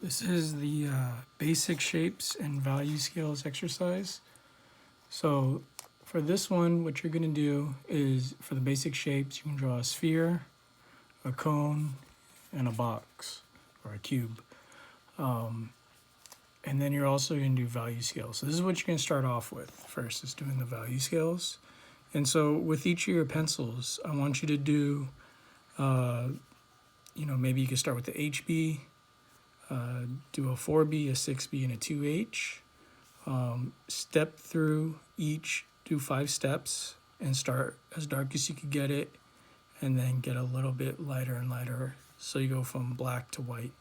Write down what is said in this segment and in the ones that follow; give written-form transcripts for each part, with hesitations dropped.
This is the basic shapes and value scales exercise. So for this one, what you're going to do is for the basic shapes, you can draw a sphere, a cone, and a box or a cube. And then you're also going to do value scales. So this is what you're going to start off with. First is doing the value scales. And so with each of your pencils, I want you to do, maybe you can start with the HB, do a 4B, a 6B, and a 2H. Step through each, do 5 steps, and start as dark as you could get it, and then get a little bit lighter and lighter. So you go from black to white.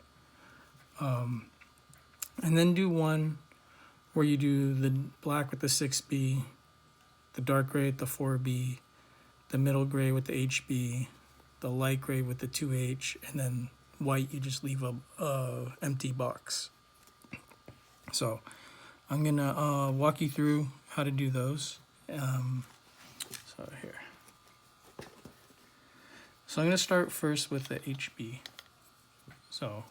And then do one where you do the black with the 6B, the dark gray with the 4B, the middle gray with the HB, the light gray with the 2H, and then white you just leave a empty box. So I'm gonna walk you through how to do those. So here. So I'm gonna start first with the HB. So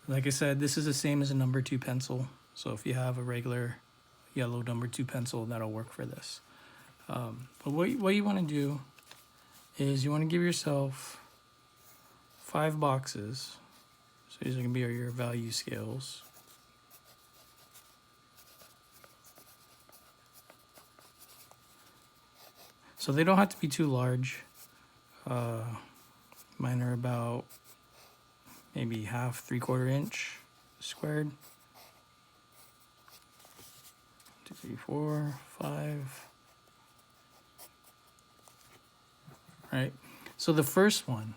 like I said, this is the same as a number 2 pencil. So if you have a regular yellow number 2 pencil, that'll work for this. But what you want to do is you want to give yourself 5 boxes. So these are going to be your value scales. So they don't have to be too large. Mine are about maybe half, 3/4 inch squared. 2, 3, 4, 5. Right. So the first one,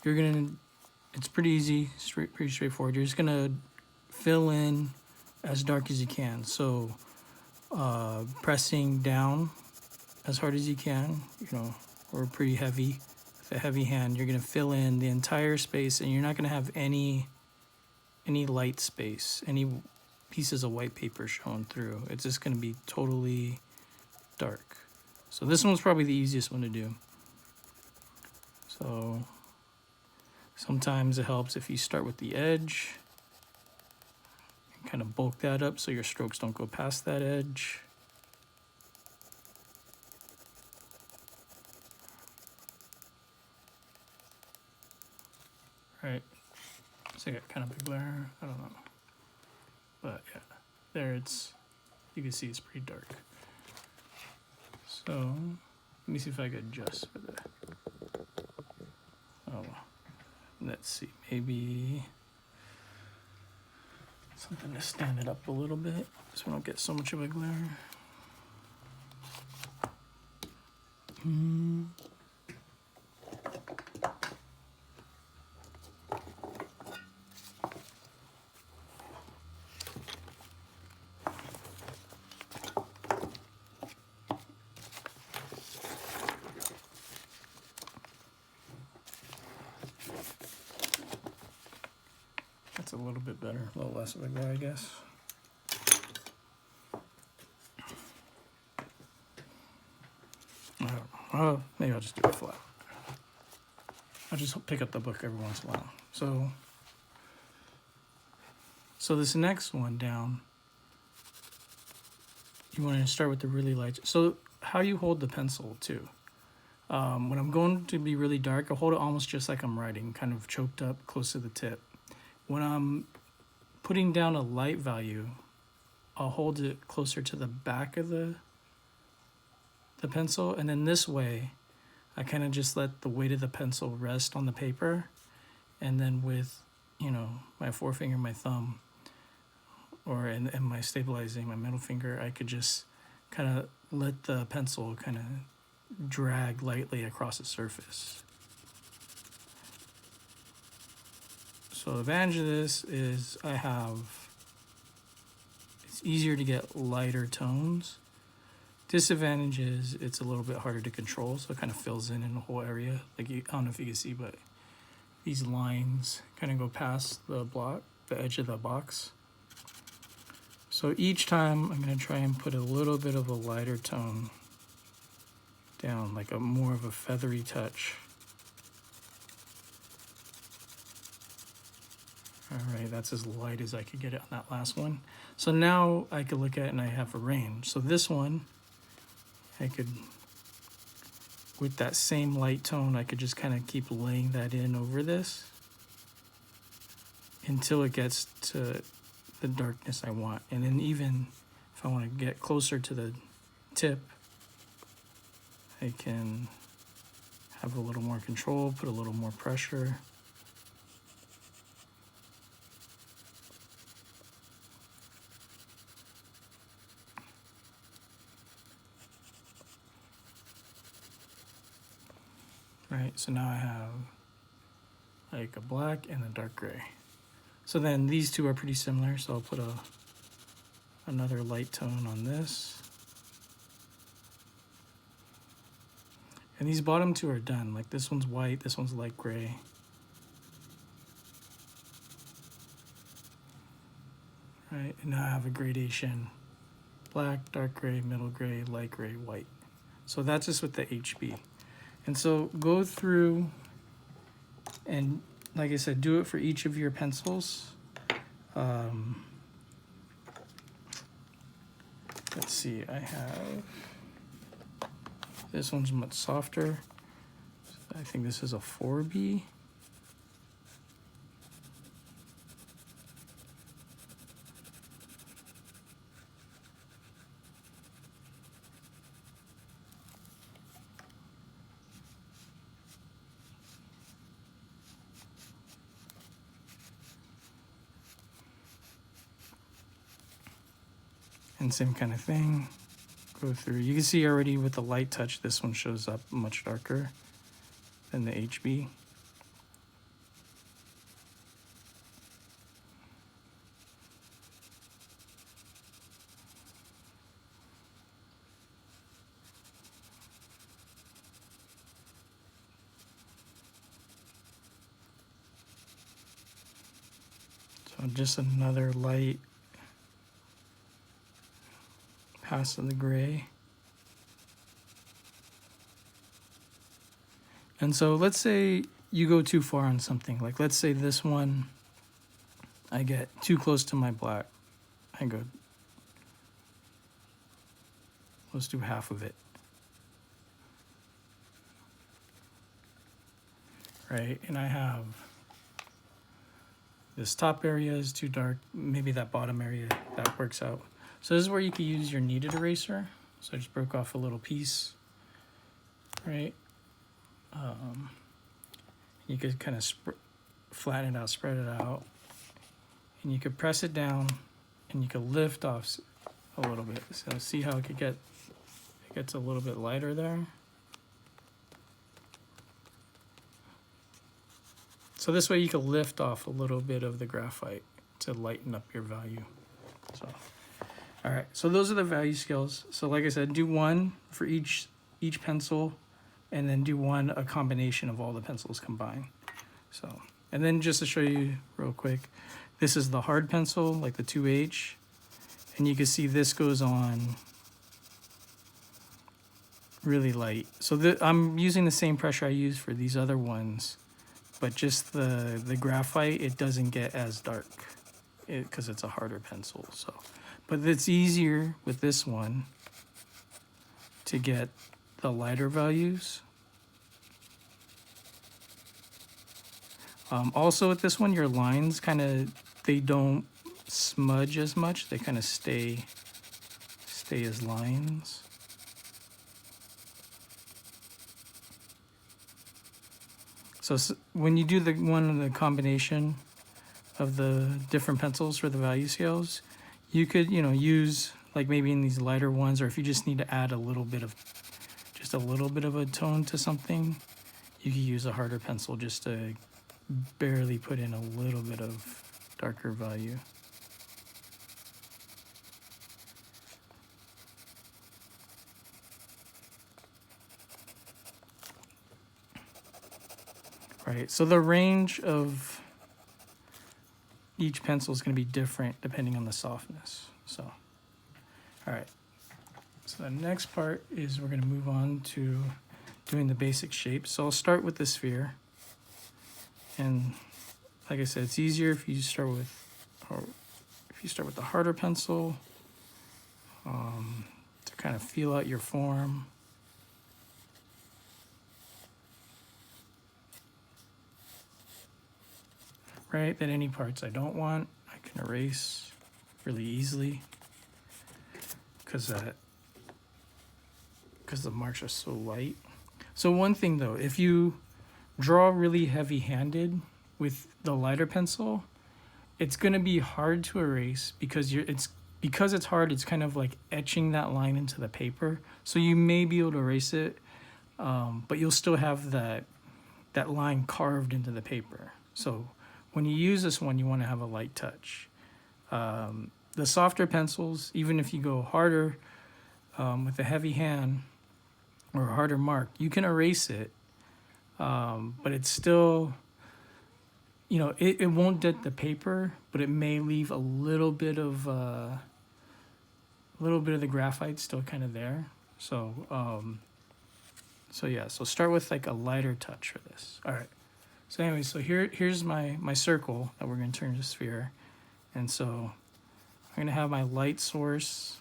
it's pretty easy, pretty straightforward. You're just gonna fill in as dark as you can. So pressing down as hard as you can, or pretty heavy. With a heavy hand, you're gonna fill in the entire space, and you're not gonna have any light space, any pieces of white paper showing through. It's just gonna be totally dark. So this one's probably the easiest one to do. So sometimes it helps if you start with the edge and kind of bulk that up so your strokes don't go past that edge. Right, so I got kind of big glare, I don't know. But yeah, there you can see it's pretty dark. So let me see if I can adjust for that. Oh, let's see, maybe something to stand it up a little bit so we don't get so much of a glare. That's a little bit better, a little less of a glare, I guess. I don't know. Oh, maybe I'll just do it flat. I'll just pick up the book every once in a while. So this next one down, you want to start with the really light. So how you hold the pencil too. When I'm going to be really dark, I hold it almost just like I'm writing, kind of choked up close to the tip. When I'm putting down a light value, I'll hold it closer to the back of the pencil, and then this way I kind of just let the weight of the pencil rest on the paper, and then with my forefinger, my thumb, and my stabilizing, my middle finger, I could just kind of let the pencil kind of drag lightly across the surface. So the advantage of this is it's easier to get lighter tones. Disadvantage is it's a little bit harder to control, so it kind of fills in the whole area. I don't know if you can see, but these lines kind of go past the edge of the box. So each time I'm going to try and put a little bit of a lighter tone down, like more of a feathery touch. All right, that's as light as I could get it on that last one. So now I could look at it and I have a range. So this one, I could, with that same light tone, I could just kind of keep laying that in over this until it gets to the darkness I want. And then even if I want to get closer to the tip, I can have a little more control, put a little more pressure. Right, so now I have like a black and a dark gray. So then these two are pretty similar, so I'll put another light tone on this. And these bottom two are done. Like this one's white, this one's light gray. Right, and now I have a gradation. Black, dark gray, middle gray, light gray, white. So that's just with the HB. And so go through and, like I said, do it for each of your pencils. Let's see, I have, this one's much softer. I think this is a 4B. And same kind of thing, go through. You can see already with the light touch, this one shows up much darker than the HB. So just another light pass of the gray. And so let's say you go too far on something. Like let's say this one, I get too close to my black. I go, let's do half of it. Right, and I have this top area is too dark. Maybe that bottom area, that works out. So this is where you can use your kneaded eraser. So I just broke off a little piece, right? You could kind of flatten it out, spread it out, and you could press it down, and you could lift off a little bit. So see how it could get, it gets a little bit lighter there. So this way you can lift off a little bit of the graphite to lighten up your value. So. All right, so those are the value scales. So like I said, do one for each pencil, and then do one a combination of all the pencils combined. So, and then just to show you real quick, this is the hard pencil, like the 2H, and you can see this goes on really light. So I'm using the same pressure I use for these other ones, but just the graphite, it doesn't get as dark because it's a harder pencil. So. But it's easier with this one to get the lighter values. Also with this one, your lines kind of, they don't smudge as much. They kind of stay as lines. So when you do the combination of the different pencils for the value scales, you could, use like maybe in these lighter ones, or if you just need to add a little bit of a tone to something, you could use a harder pencil just to barely put in a little bit of darker value. Right, so the range of each pencil is going to be different depending on the softness. So, all right. So the next part is we're going to move on to doing the basic shapes. So I'll start with the sphere. And like I said, it's easier if you start with, the harder pencil, to kind of feel out your form. Right, then any parts I don't want, I can erase really easily because the marks are so light. So one thing though, if you draw really heavy-handed with the lighter pencil, it's going to be hard to erase because it's hard. It's kind of like etching that line into the paper. So you may be able to erase it, but you'll still have that line carved into the paper. So when you use this one, you want to have a light touch. The softer pencils, even if you go harder with a heavy hand or a harder mark, you can erase it, but it's still, it won't dent the paper, but it may leave a little bit of the graphite still kind of there. So yeah, so start with like a lighter touch for this. All right. So anyway, so here's my circle that we're going to turn to sphere. And so I'm going to have my light source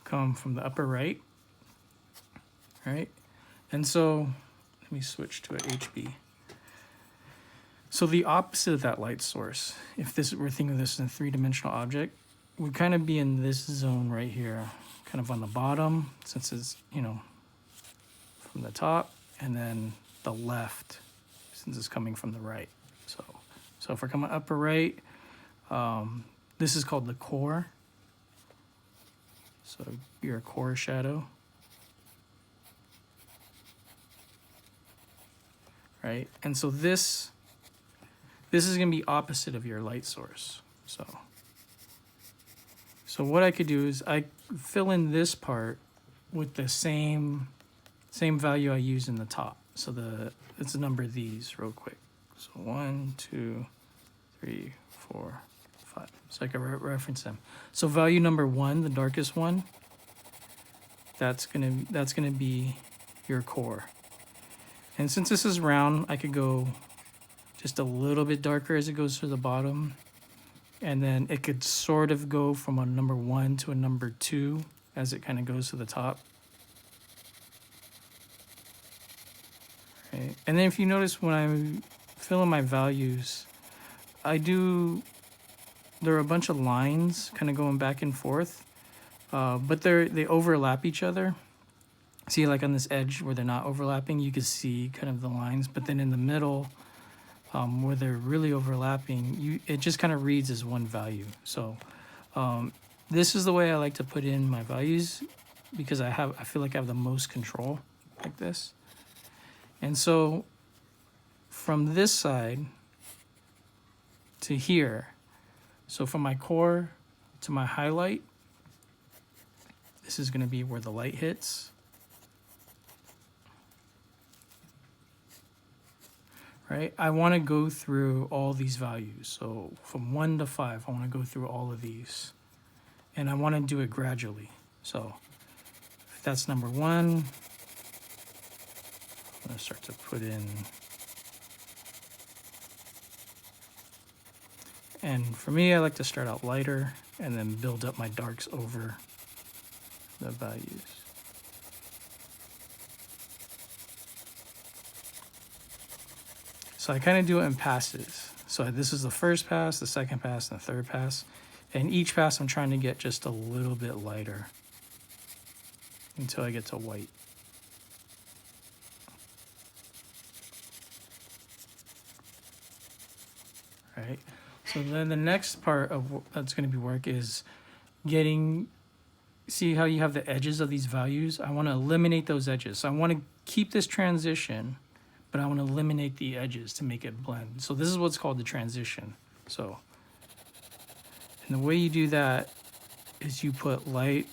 come from the upper right. Right? And so let me switch to a HB. So the opposite of that light source, if we're thinking of this in a three-dimensional object, would kind of be in this zone right here, kind of on the bottom, since it's, from the top, and then the left, since it's coming from the right. So if we're coming upper right, this is called the core. So your core shadow. Right? And so this is going to be opposite of your light source. So what I could do is I fill in this part with the same value I use in the top. So let's number these real quick. So 1, 2, 3, 4, 5. So I can reference them. So value number 1, the darkest one, that's gonna be your core. And since this is round, I could go just a little bit darker as it goes to the bottom. And then it could sort of go from a number 1 to a number 2 as it kind of goes to the top. Right. And then if you notice when I'm filling my values, there are a bunch of lines kind of going back and forth, but they overlap each other. See, like on this edge where they're not overlapping, you can see kind of the lines, but then in the middle, where they're really overlapping, it just kind of reads as one value. So this is the way I like to put in my values because I feel like I have the most control like this. And so from this side to here, so from my core to my highlight, this is going to be where the light hits. Right? I want to go through all these values. So from 1 to 5, I want to go through all of these. And I want to do it gradually. So if that's number 1, I'm going to start to put in. And for me, I like to start out lighter and then build up my darks over the values. So I kind of do it in passes. So this is the first pass, the second pass, and the third pass. And each pass I'm trying to get just a little bit lighter until I get to white. Right? So then the next part of that's going to be work is see how you have the edges of these values? I want to eliminate those edges. So I want to keep this transition, but I want to eliminate the edges to make it blend. So this is what's called the transition. And the way you do that is you put light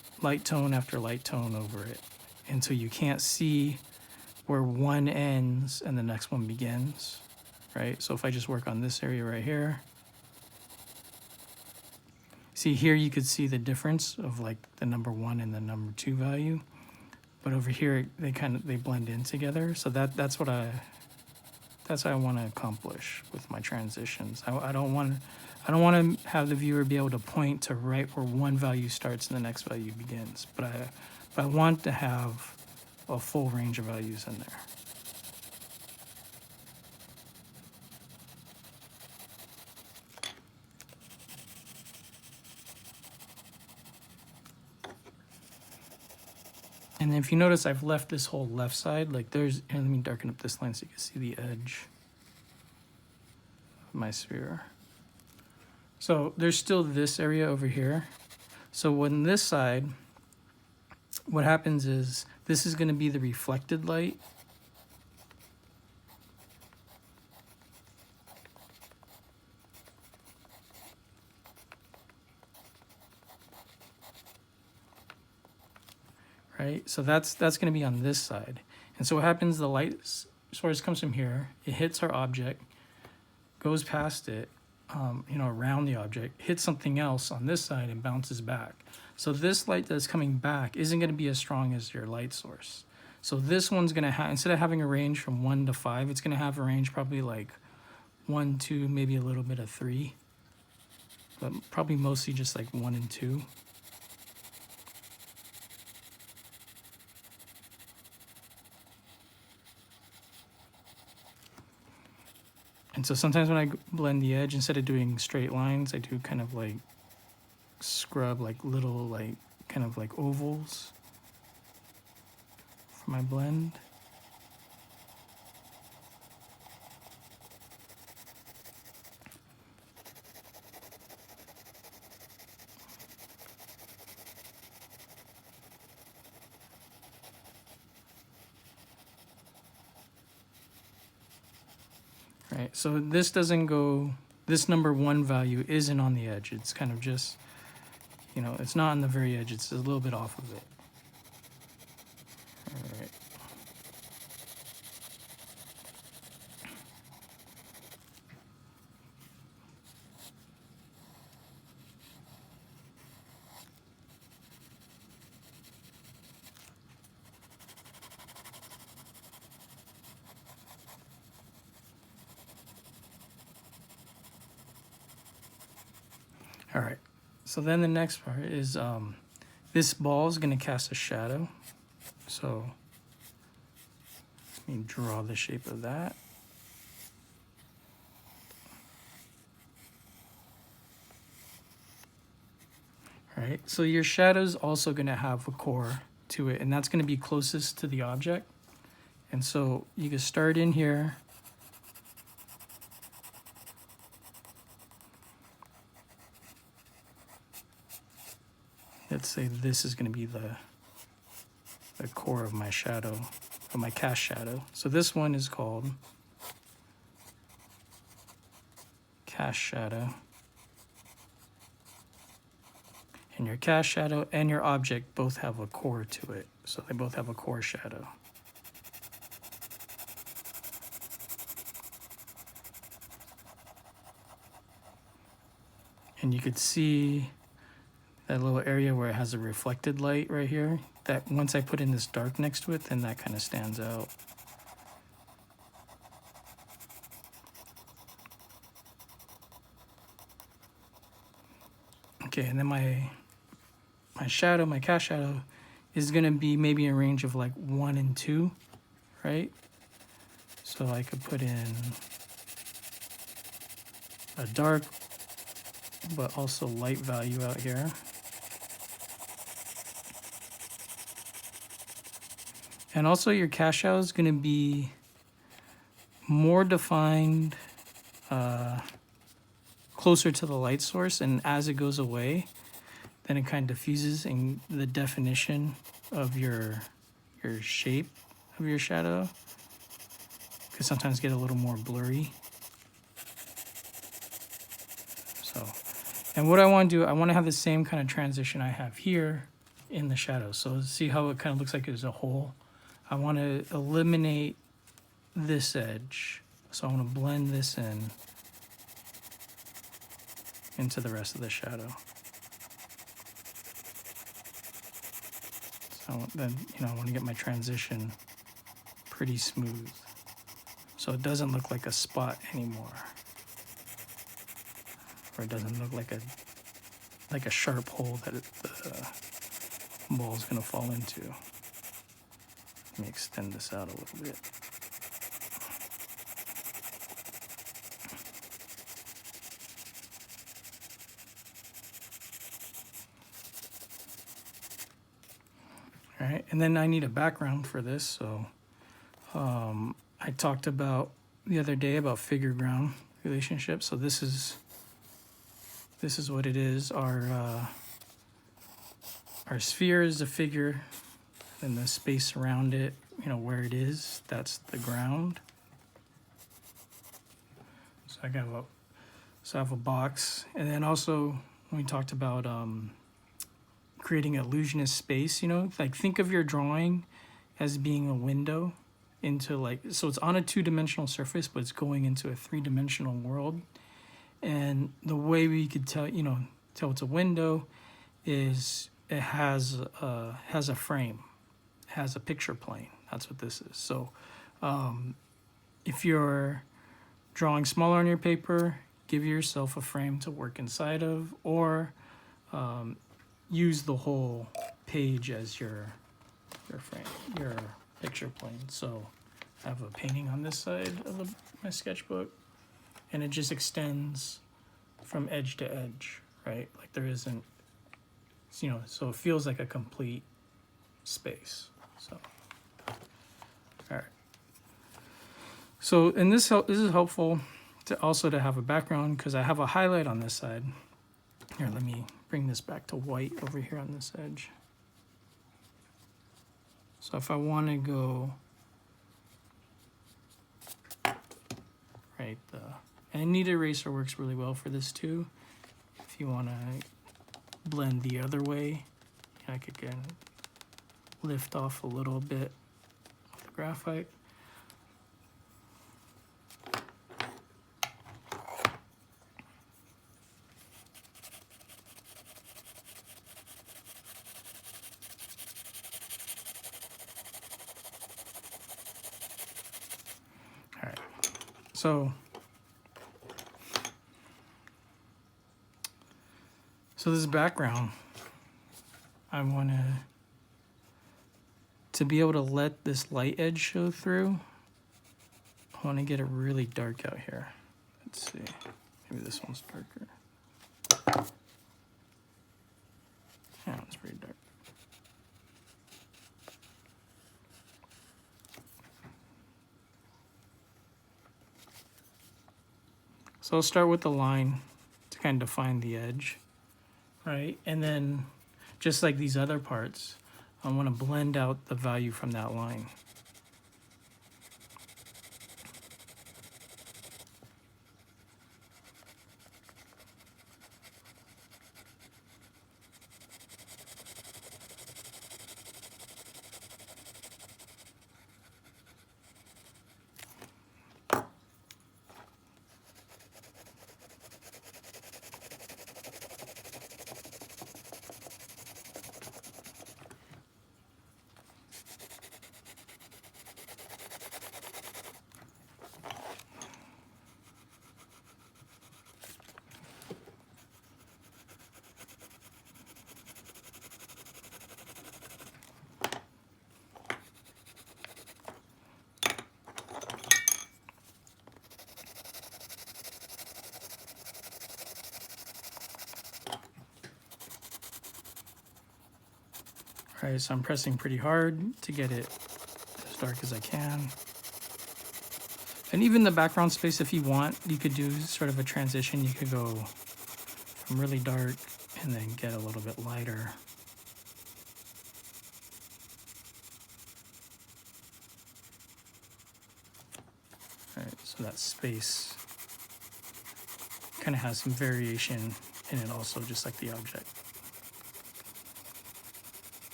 tone after light tone over it until you can't see where one ends and the next one begins, right? So if I just work on this area right here, see here you could see the difference of like the number 1 and the number 2 value, but over here they blend in together. So that's what I what I want to accomplish with my transitions. I don't want to have the viewer be able to point to right where one value starts and the next value begins. But I want to have a full range of values in there. And if you notice, I've left this whole left side, like there's, and let me darken up this line so you can see the edge of my sphere. So there's still this area over here. So when this side, what happens is this is going to be the reflected light. Right, so that's going to be on this side. And so what happens, the light source comes from here, it hits our object, goes past it, around the object, hits something else on this side and bounces back. So this light that's coming back isn't going to be as strong as your light source. So this one's going to have, instead of having a range from 1 to 5, it's going to have a range probably like 1, 2, maybe a little bit of 3, but probably mostly just like 1 and 2. And so sometimes when I blend the edge, instead of doing straight lines, I do kind of like scrub like little like kind of like ovals for my blend. Right, so this doesn't go, this number 1 value isn't on the edge. It's kind of just, it's not on the very edge. It's a little bit off of it. All right. All right, so then the next part is this ball is going to cast a shadow. So let me draw the shape of that. All right, so your shadow is also going to have a core to it, and that's going to be closest to the object. And so you can start in here. Let's say this is going to be the core of my shadow, of my cast shadow. So this one is called cast shadow. And your cast shadow and your object both have a core to it. So they both have a core shadow. And you could see that little area where it has a reflected light right here, that once I put in this dark next to it, then that kind of stands out. Okay, and then my shadow, my cast shadow, is gonna be maybe a range of like 1 and 2, right? So I could put in a dark, but also light value out here. And also your cast shadow is gonna be more defined, closer to the light source, and as it goes away, then it kind of diffuses in the definition of your shape of your shadow. Could sometimes get a little more blurry. So, and what I want to do, I want to have the same kind of transition I have here in the shadow. So see how it kind of looks like there's a hole. I want to eliminate this edge. So I want to blend this in into the rest of the shadow. So then, I want to get my transition pretty smooth. so it doesn't look like a spot anymore, or it doesn't look like a sharp hole that the ball is going to fall into. Let me extend this out a little bit. All right, and then I need a background for this, so I talked about the other day about figure-ground relationship. So this is what it is. Our sphere is the figure, and the space around it, you know, where it is, that's the ground. So I have a box, and then also when we talked about creating illusionist space, you know, like think of your drawing as being a window into, like, so it's on a two-dimensional surface, but it's going into a three-dimensional world. And the way we could tell it's a window is it has a frame, has a picture plane. That's what this is. So if you're drawing smaller on your paper, give yourself a frame to work inside of, or use the whole page as your frame, your picture plane. So I have a painting on this side of my sketchbook, and it just extends from edge to edge, right? Like there isn't, you know, so it feels like a complete space. So, all right. So, and this is helpful to also to have a background, because I have a highlight on this side. Here, let me bring this back to white over here on this edge. So if I want to go right, and a kneaded eraser works really well for this too. If you want to blend the other way, I could get lift off a little bit of the graphite. All right, so this background, I want to be able to let this light edge show through. I want to get it really dark out here. Let's see, maybe this one's darker. Yeah, it's pretty dark. So I'll start with the line to kind of define the edge, right? And then just like these other parts, I want to blend out the value from that line. All right, so I'm pressing pretty hard to get it as dark as I can. And even the background space, if you want, you could do sort of a transition. You could go from really dark and then get a little bit lighter. All right, so that space kind of has some variation in it also, just like the object.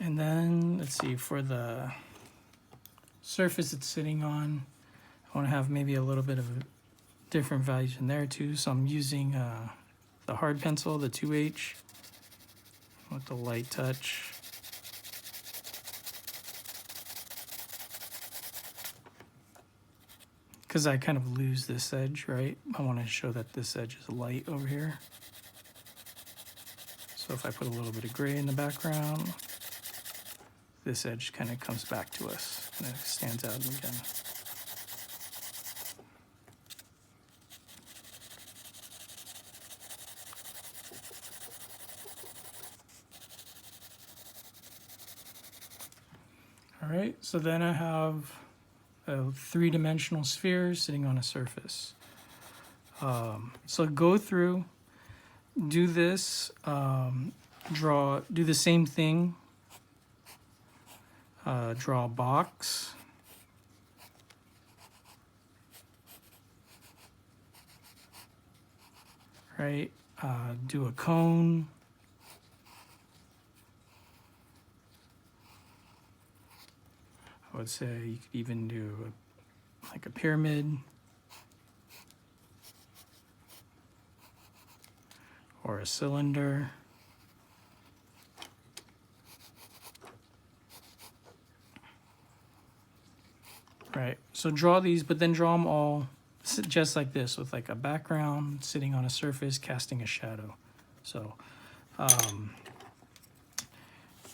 And then, let's see, for the surface it's sitting on, I want to have maybe a little bit of different values in there too. So I'm using the hard pencil, the 2H, with the light touch. because I kind of lose this edge, right? I want to show that this edge is light over here. So if I put a little bit of gray in the background, this edge kind of comes back to us and it stands out again. All right, so then I have a three-dimensional sphere sitting on a surface. So go through, do this, do the same thing, draw a box, right? Do a cone. I would say you could even do like a pyramid or a cylinder. Right, so draw these, but then draw them all just like this with like a background sitting on a surface casting a shadow. So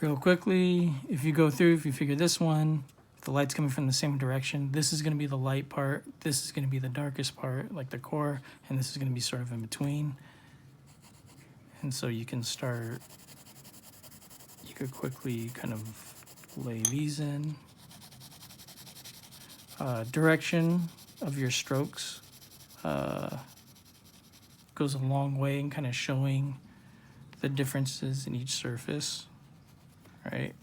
real quickly, if you go through, if you figure this one, the light's coming from the same direction, this is going to be the light part, this is going to be the darkest part, like the core, and this is going to be sort of in between. And so you can start, you could quickly kind of lay these in. Direction of your strokes goes a long way in kind of showing the differences in each surface, right?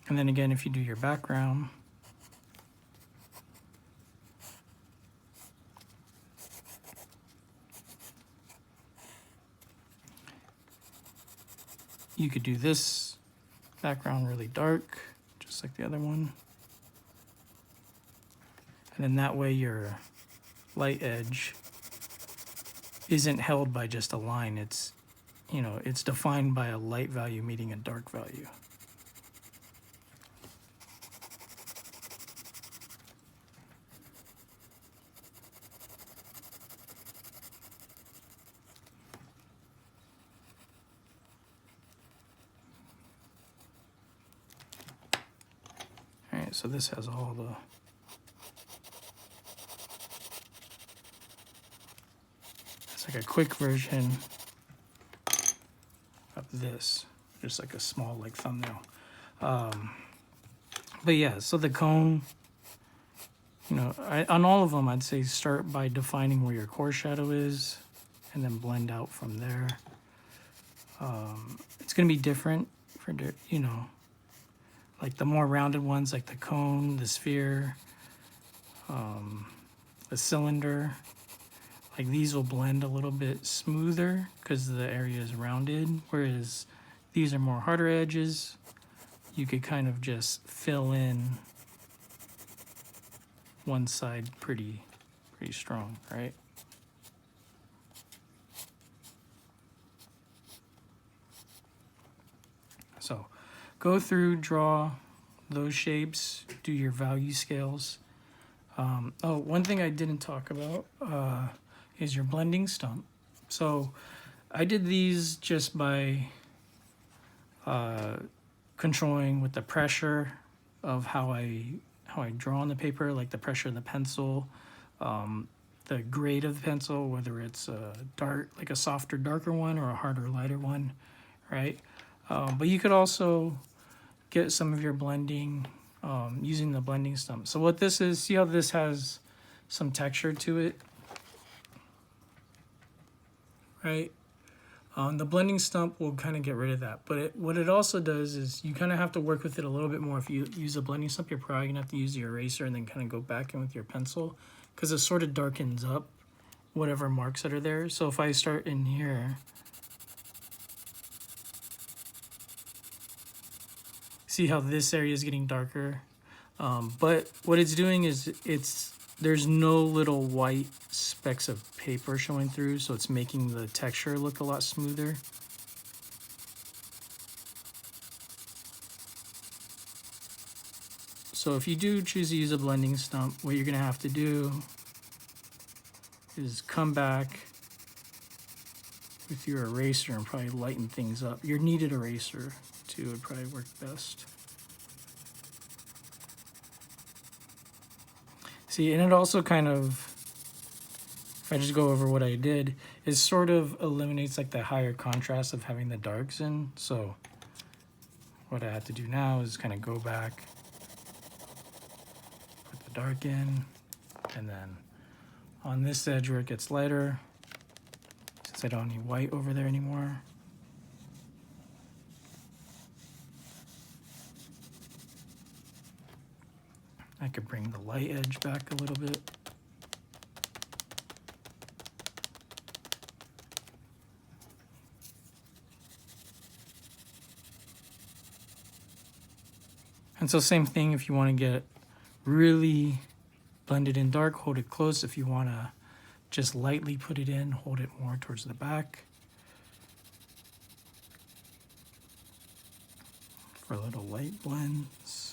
And then again, if you do your background, you could do this background really dark, just like the other one. And then that way your light edge isn't held by just a line. It's, you know, it's defined by a light value meeting a dark value. So this has all the it's like a quick version of this, just like a small like thumbnail. But yeah, so the cone, you know, on all of them, I'd say start by defining where your core shadow is, and then blend out from there. It's gonna be different for, you know, like the more rounded ones, like the cone, the sphere, the cylinder, like these will blend a little bit smoother because the area is rounded, whereas these are more harder edges. You could kind of just fill in one side pretty strong, right? So go through, draw those shapes, do your value scales. Oh, one thing I didn't talk about is your blending stump. So I did these just by controlling with the pressure of how I draw on the paper, like the pressure of the pencil, the grade of the pencil, whether it's a dark, like a softer, darker one or a harder, lighter one, right? But you could also get some of your blending using the blending stump. So what this is, see how this has some texture to it, right? The blending stump will kind of get rid of that. But what it also does is you kind of have to work with it a little bit more. If you use a blending stump, you're probably going to have to use your eraser and then kind of go back in with your pencil because it sort of darkens up whatever marks that are there. So if I start in here, see how this area is getting darker. But what it's doing is it's there's no little white specks of paper showing through, so it's making the texture look a lot smoother. So if you do choose to use a blending stump, what you're gonna have to do is come back with your eraser and probably lighten things up. Your kneaded eraser too would probably work best. See, and it also kind of, if I just go over what I did, it sort of eliminates like the higher contrast of having the darks in. So what I have to do now is kind of go back, put the dark in, and then on this edge where it gets lighter, since I don't need white over there anymore, I could bring the light edge back a little bit. And so same thing, if you want to get really blended in dark, hold it close. If you want to just lightly put it in, hold it more towards the back. For little light blends.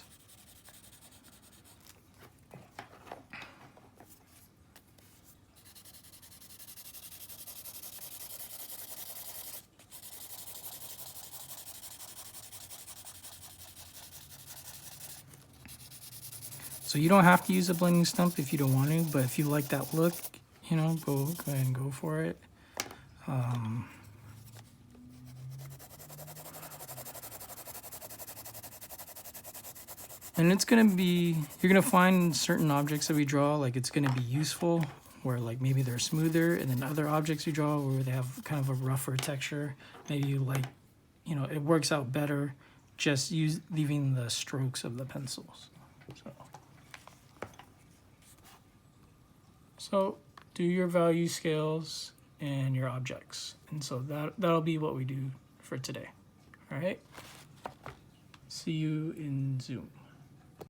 So you don't have to use a blending stump if you don't want to, but if you like that look, you know, go ahead and go for it. And it's gonna be, you're gonna find certain objects that we draw, like it's gonna be useful, where like maybe they're smoother, and then other objects you draw where they have kind of a rougher texture. Maybe you like, you know, it works out better just leaving the strokes of the pencils. So do your value scales and your objects. And so that'll be what we do for today. All right. See you in Zoom.